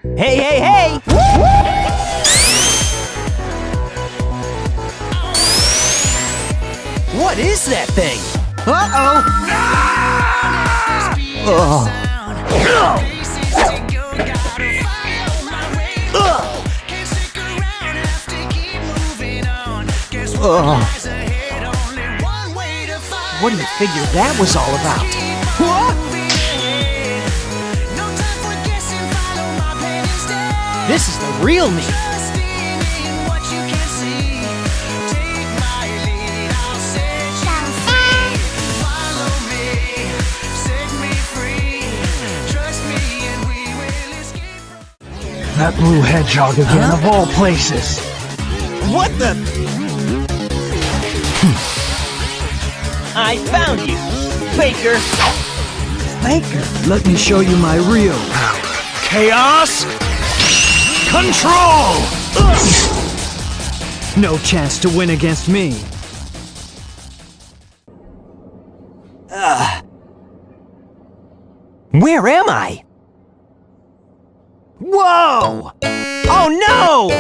Hey, hey, hey! What is that thing? Uh-oh! What do you figure that was all about? What? This is the real me. That blue hedgehog again, of all places. What the? I found you, Baker. Baker, let me show you my real power. Chaos Control! No chance to win against me. Where am I? Whoa! Oh no!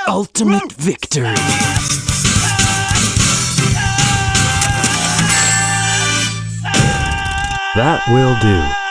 Ultimate victory. That will do.